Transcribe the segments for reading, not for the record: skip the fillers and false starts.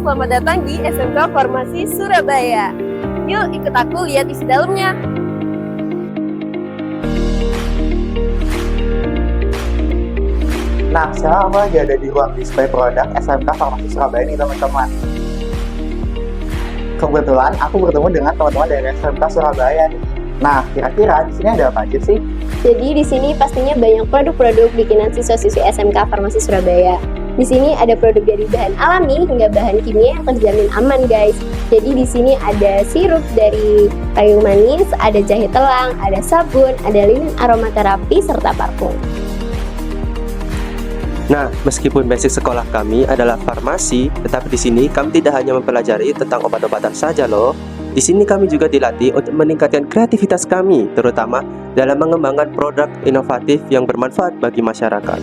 selamat datang di SMK Farmasi Surabaya. Yuk ikut aku lihat isi dalamnya. Nah, sekarang aku lagi ada di ruang display produk SMK Farmasi Surabaya nih teman-teman. Kebetulan aku bertemu dengan teman-teman dari SMK Surabaya nih. Nah, kira-kira di sini ada apa aja sih? Jadi di sini pastinya banyak produk-produk bikinan siswa-siswi SMK Farmasi Surabaya. Di sini ada produk dari bahan alami hingga bahan kimia yang terjamin aman, guys. Jadi di sini ada sirup dari kayu manis, ada jahe telang, ada sabun, ada lilin aromaterapi serta parfum. Nah, meskipun basic sekolah kami adalah farmasi, tetapi di sini kami tidak hanya mempelajari tentang obat-obatan saja loh. Di sini kami juga dilatih untuk meningkatkan kreativitas kami, terutama dalam mengembangkan produk inovatif yang bermanfaat bagi masyarakat.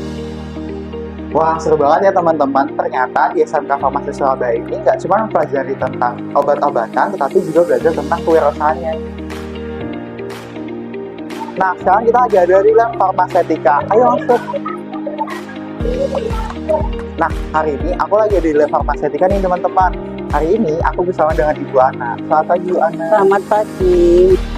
Wah, seru banget ya teman-teman. Ternyata di SMK Farmasi Surabaya ini nggak cuma mempelajari tentang obat-obatan, tetapi juga belajar tentang kewirausahaannya. Nah, sekarang kita lagi ada di lab farmasetika. Ayo masuk. Nah, hari ini aku lagi ada di lab farmasetika nih teman-teman. Hari ini aku bersama dengan Ibu Ana. Selamat pagi, Bu Ana. Selamat pagi.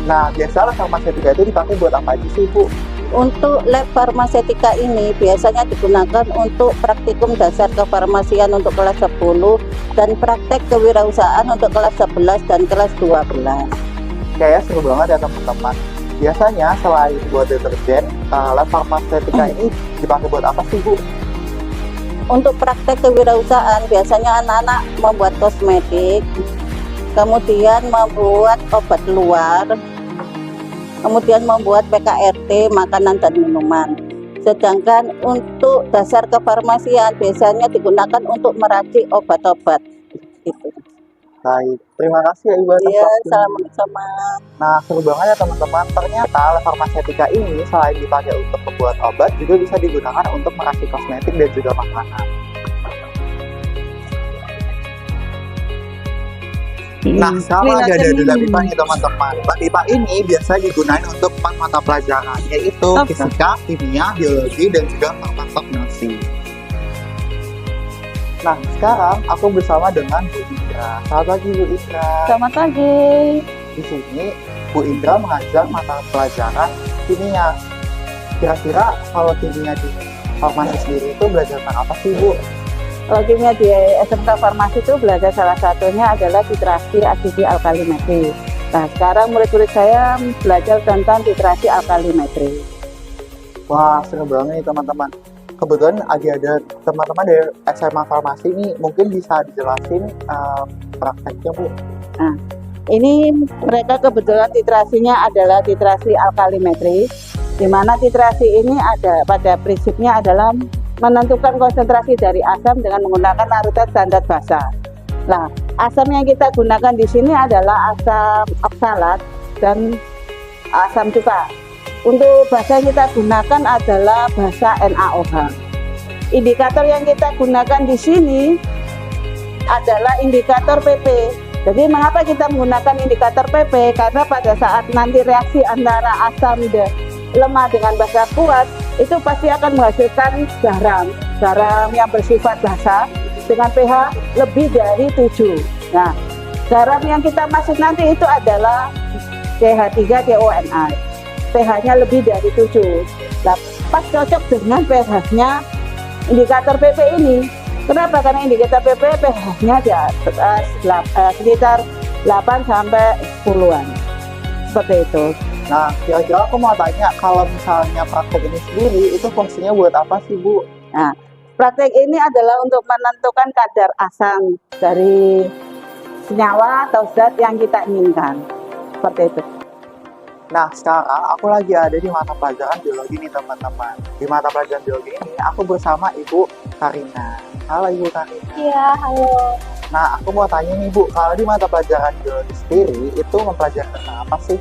Nah, biasa lab farmasetika itu dipakai buat apa aja sih, Bu? Untuk lab farmasetika ini biasanya digunakan untuk praktikum dasar kefarmasian untuk kelas 10 dan praktek kewirausahaan untuk kelas 11 dan kelas 12. Kayaknya seru banget ya teman-teman. Biasanya selain buat deterjen, lab farmasetika ini dipakai buat apa sih, Bu? Untuk praktek kewirausahaan biasanya anak-anak membuat kosmetik, kemudian membuat obat luar, kemudian membuat PKRT, makanan dan minuman. Sedangkan untuk dasar kefarmasian biasanya digunakan untuk meracik obat-obat. Gitu. Baik, terima kasih ya Ibu atas Iya, waktunya. sama-sama. Nah, seru banget ya teman-teman. Ternyata lab farmasetika ini selain dipakai untuk membuat obat, juga bisa digunakan untuk meracik kosmetik dan juga makanan. Nah, sekarang lagi ada di lab IPA nih teman-teman. Lab IPA ini biasa digunakan untuk 4 mata pelajaran, yaitu fisika, kimia, biologi, dan juga farmakognosi. Nah, sekarang aku bersama dengan Bu Indra. Selamat pagi, Bu Indra. Selamat pagi. Di sini, Bu Indra mengajar mata pelajaran kimia. Kira-kira kalau kimia di farmasi sendiri itu belajar tentang apa sih, Bu? Kalau kimia di SMK Farmasi itu belajar salah satunya adalah titrasi asidi alkalimetri. Nah, sekarang murid-murid saya belajar tentang titrasi alkalimetri. Wah, seru banget nih teman-teman. Kebetulan lagi ada teman-teman dari SMA Farmasi ini, mungkin bisa dijelasin prakteknya, Bu. Nah, ini mereka kebetulan titrasinya adalah titrasi alkalimetri, di mana titrasi ini ada pada prinsipnya adalah menentukan konsentrasi dari asam dengan menggunakan larutan standar basa. Nah, asam yang kita gunakan di sini adalah asam oksalat dan asam cuka. Untuk basa yang kita gunakan adalah basa NaOH. Indikator yang kita gunakan di sini adalah indikator PP. Jadi mengapa kita menggunakan indikator PP? Karena pada saat nanti reaksi antara asam lemah dengan basa kuat, itu pasti akan menghasilkan garam yang bersifat basa dengan pH lebih dari 7. Nah, garam yang kita maksud nanti itu adalah CH3CONA, pH-nya lebih dari 7. Nah, pas cocok dengan pH-nya indikator PP ini. Kenapa? Karena indikator PP pH-nya di atas sekitar 8 sampai 10-an. Seperti itu. Nah, kira-kira aku mau tanya, kalau misalnya praktek ini sendiri, itu fungsinya buat apa sih, Bu? Nah, praktek ini adalah untuk menentukan kadar asam dari senyawa atau zat yang kita inginkan. Seperti itu. Nah, sekarang aku lagi ada di mata pelajaran biologi nih, teman-teman. Di mata pelajaran biologi ini, aku bersama Ibu Karina. Halo, Ibu Karina. Iya, halo. Nah, aku mau tanya nih, Bu, kalau di mata pelajaran biologi sendiri, itu mempelajari tentang apa sih?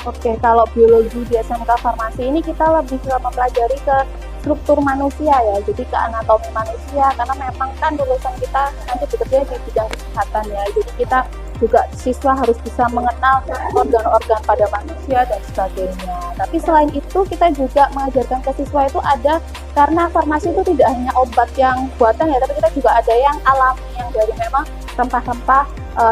Oke, kalau biologi di SMK Farmasi ini kita lebih ke mempelajari ke struktur manusia ya, jadi ke anatomi manusia, karena memang kan lulusan kita nanti bekerja di bidang kesehatan ya, jadi kita juga siswa harus bisa mengenal organ-organ pada manusia dan sebagainya. Tapi selain itu kita juga mengajarkan ke siswa itu ada, karena farmasi itu tidak hanya obat yang buatan ya, tapi kita juga ada yang alami, yang dari memang rempah-rempah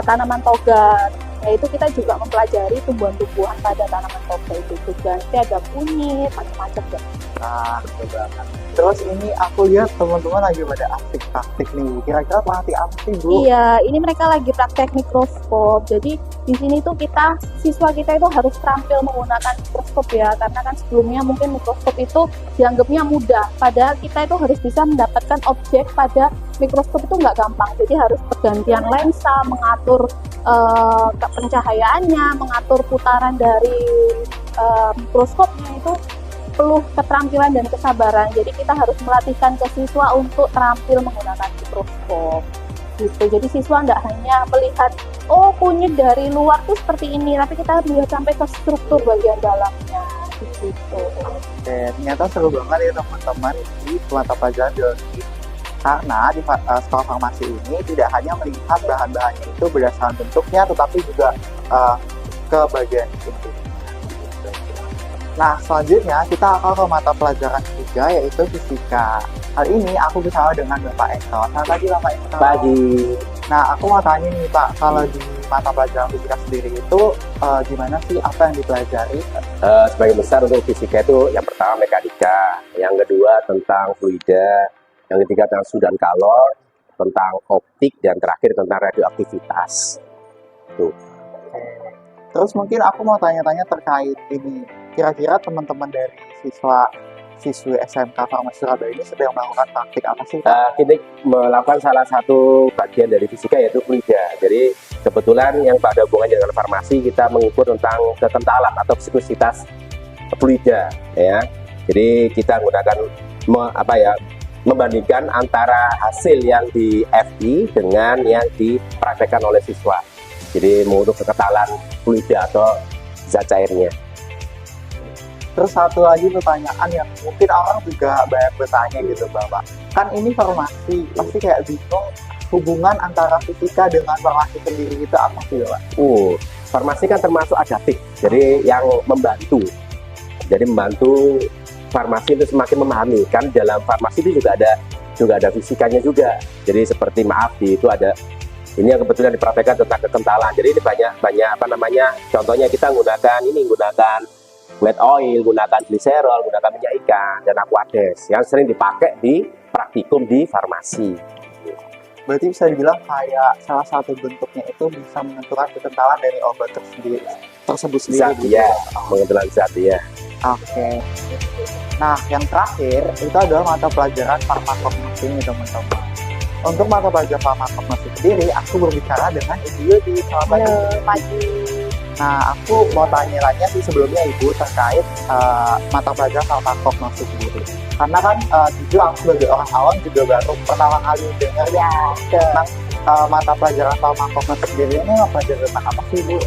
tanaman toga. Yaitu kita juga mempelajari tumbuhan-tumbuhan pada tanaman toga itu juga. Nanti ada kunyit, macam-macam ya. Nah, betul banget. Terus ini aku lihat teman-teman lagi pada asik praktik nih. Kira-kira pelatih apa sih, Bu? Iya, ini mereka lagi praktek mikroskop. Jadi di sini tuh siswa kita itu harus terampil menggunakan mikroskop ya, karena kan sebelumnya mungkin mikroskop itu dianggapnya mudah. Padahal kita itu harus bisa mendapatkan objek pada mikroskop itu nggak gampang. Jadi harus pergantian lensa, mengatur pencahayaannya, mengatur putaran dari mikroskopnya itu perlu keterampilan dan kesabaran. Jadi kita harus melatihkan ke siswa untuk terampil menggunakan mikroskop. Gitu. Jadi siswa tidak hanya melihat kunyit dari luar tuh seperti ini, tapi kita harus lihat sampai ke struktur bagian dalamnya. Gitu. Oke, ternyata seru banget ya teman-teman di mata pelajaran biologi. Karena di sekolah farmasi ini tidak hanya melihat bahan-bahannya itu berdasarkan bentuknya, tetapi juga ke bagian inti. Nah, selanjutnya kita akan ke mata pelajaran ketiga, yaitu fisika. Kali ini aku bersama dengan Bapak Eko. Selamat pagi, Bapak Eko. Pagi. Nah, aku mau tanya nih, Pak, kalau di mata pelajaran fisika sendiri itu gimana sih, apa yang dipelajari? Sebagian besar untuk fisika itu yang pertama mekanika, yang kedua tentang fluida, yang ketiga tentang suhu dan kalor, tentang optik, dan terakhir tentang radioaktivitas. Tuh. Terus mungkin aku mau tanya-tanya terkait ini. Kira-kira teman-teman dari siswi SMK Farmasi Surabaya ini sedang melakukan praktik apa sih, Pak? Kita melakukan salah satu bagian dari fisika yaitu fluida. Jadi kebetulan yang pada hubungannya dengan farmasi kita mengukur tentang kekentalan atau viskositas fluida, ya. Jadi kita menggunakan membandingkan antara hasil yang di FI dengan yang dipraktekkan oleh siswa. Jadi mengukur kekentalan fluida atau zat cairnya. Terus satu lagi pertanyaan yang mungkin orang juga banyak bertanya gitu, Bapak. Kan ini farmasi, pasti kayak bingung hubungan antara fisika dengan farmasi sendiri itu apa sih, Bapak? Farmasi kan termasuk adaptif, jadi yang membantu. Jadi membantu farmasi itu semakin memahami. Kan dalam farmasi itu juga ada fisikanya juga. Jadi seperti itu ada ini yang kebetulan dipraktekkan tentang kekentalan. Jadi ini banyak contohnya kita menggunakan wet oil, gunakan gliserol, gunakan minyak ikan, dan aquades yang sering dipakai di praktikum di farmasi. Berarti bisa dibilang kayak salah satu bentuknya itu bisa menentukan kekentalan dari obat tersebut sendiri. Zat, ya, mengentukan zat, ya. Oke. Nah, yang terakhir itu adalah mata pelajaran farmakognosi ini, teman-teman. Untuk mata pelajaran farmakognosi sendiri, aku berbicara dengan Ibu Yudi. Selamat pagi. Nah, aku mau tanya-tanya sih sebelumnya Ibu terkait mata pelajaran farmakognosi sendiri. Karena kan jujur aku sebagai orang awam juga baru pertama kali dengar tentang mata pelajaran farmakognosi sendiri. Ini mempelajari tentang apa sih, Bu?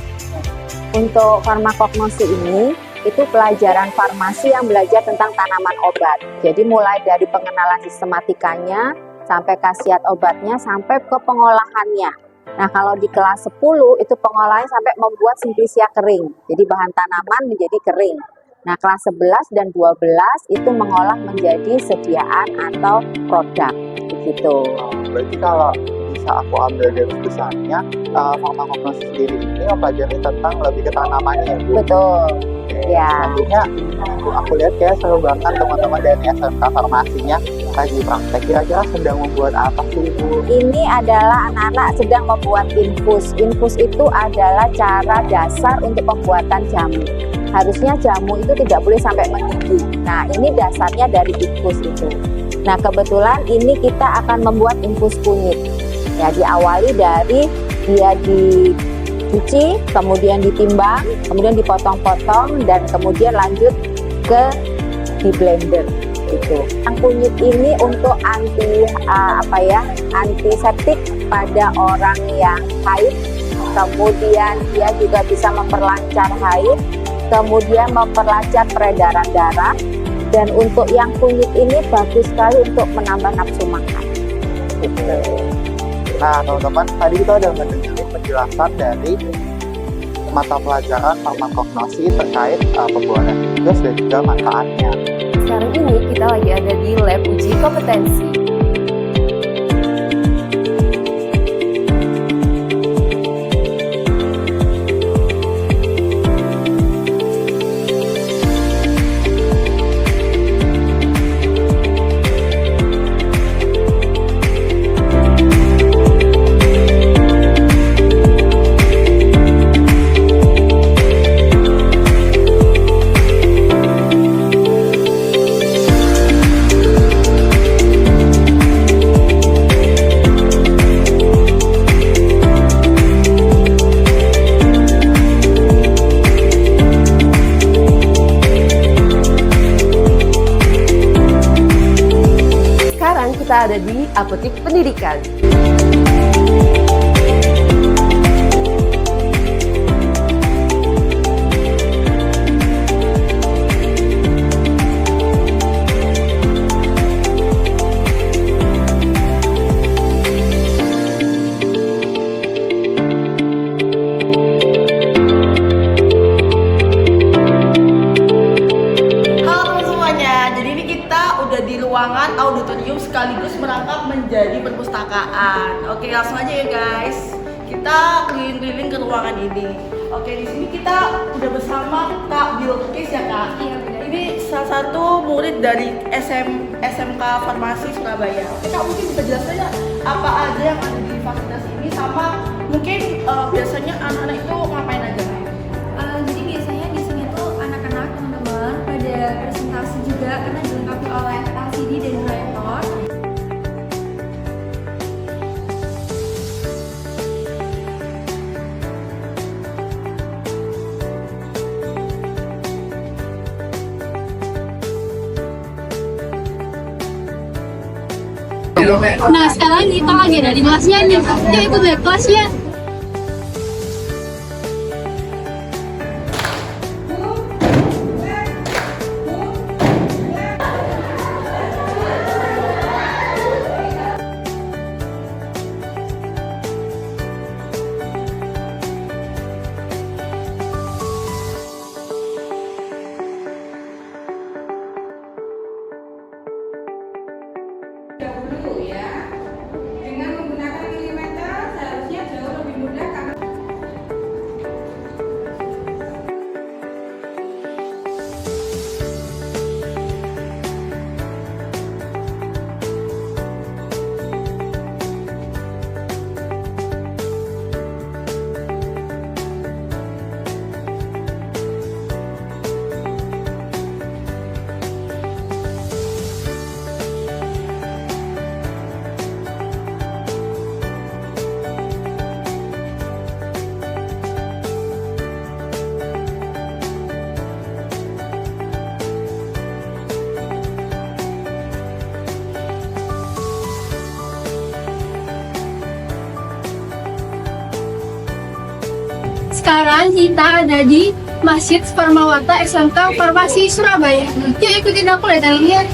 Untuk farmakognosi ini, itu pelajaran farmasi yang belajar tentang tanaman obat. Jadi mulai dari pengenalan sistematikanya, sampai khasiat obatnya, sampai ke pengolahannya. Nah, kalau di kelas 10 itu pengolahannya sampai membuat simplisia kering. Jadi bahan tanaman menjadi kering. Nah, kelas 11 dan 12 itu mengolah menjadi sediaan atau produk. Begitu. Berarti kalau bisa aku ambil dari besarnya, farmakognosi sendiri ini mempelajari tentang lebih ke tanamannya, Bu. Betul. Ya. Selanjutnya, aku lihat kayak seru banget teman-teman dari SMK Farmasinya lagi praktek. Kira-kira sedang membuat apa sih, Bu? Ini adalah anak-anak sedang membuat infus. Infus itu adalah cara dasar untuk pembuatan jamu. Harusnya jamu itu tidak boleh sampai mendidih. Nah, ini dasarnya dari infus itu. Nah, kebetulan ini kita akan membuat infus kunyit. Ya, diawali dari dia dicuci, kemudian ditimbang, kemudian dipotong-potong, dan kemudian lanjut ke di blender. Gitu. Yang kunyit ini untuk antiseptik pada orang yang haid, kemudian dia juga bisa memperlancar haid, kemudian memperlancar peredaran darah, dan untuk yang kunyit ini bagus sekali untuk menambah nafsu makan. Gitu. Nah, teman-teman, tadi kita udah mendengar penjelasan dari mata pelajaran farmakognosi terkait pembuatan tugas dan juga manfaatnya. Sekarang ini kita lagi ada di lab uji kompetensi. kita ada di Apotik Pendidikan. Ruangan auditorium sekaligus merangkap menjadi perpustakaan. Oke, langsung aja ya guys. Kita keliling-keliling ke ruangan ini. Oke, di sini kita udah bersama Kak Bilkis ya Kak. Iya benar. Ini salah satu murid dari SMK Farmasi Surabaya. Oke Kak, mungkin bisa jelaskan ya apa aja yang ada di fasilitas ini sama mungkin biasanya anak-anak itu ngapain aja? Jadi biasanya di sini tuh anak-anak teman-teman pada presentasi juga karena dilengkapi oleh LCD dan proyektor. Nah sekarang kita lagi ada di kelasnya nih, yuk ikut lihat kelasnya. Sekarang kita ada di Masjid Farmawata SMK Farmasi Surabaya. Yuk ikutin aku lihat dalamnya.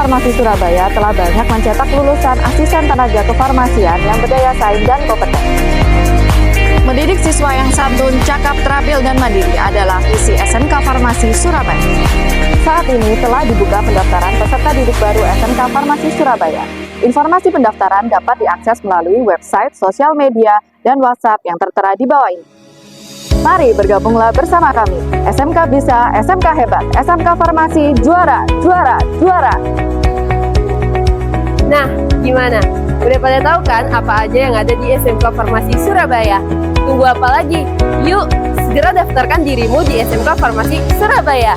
Farmasi Surabaya telah banyak mencetak lulusan asisten tenaga kefarmasian yang berdaya saing dan kompeten. Mendidik siswa yang santun, cakap, terampil, dan mandiri adalah visi SMK Farmasi Surabaya. Saat ini telah dibuka pendaftaran peserta didik baru SMK Farmasi Surabaya. Informasi pendaftaran dapat diakses melalui website, sosial media, dan WhatsApp yang tertera di bawah ini. Mari bergabunglah bersama kami. SMK bisa, SMK hebat, SMK Farmasi juara, juara, juara. Nah, gimana? Udah pada tahu kan apa aja yang ada di SMK Farmasi Surabaya? Tunggu apa lagi? Yuk, segera daftarkan dirimu di SMK Farmasi Surabaya.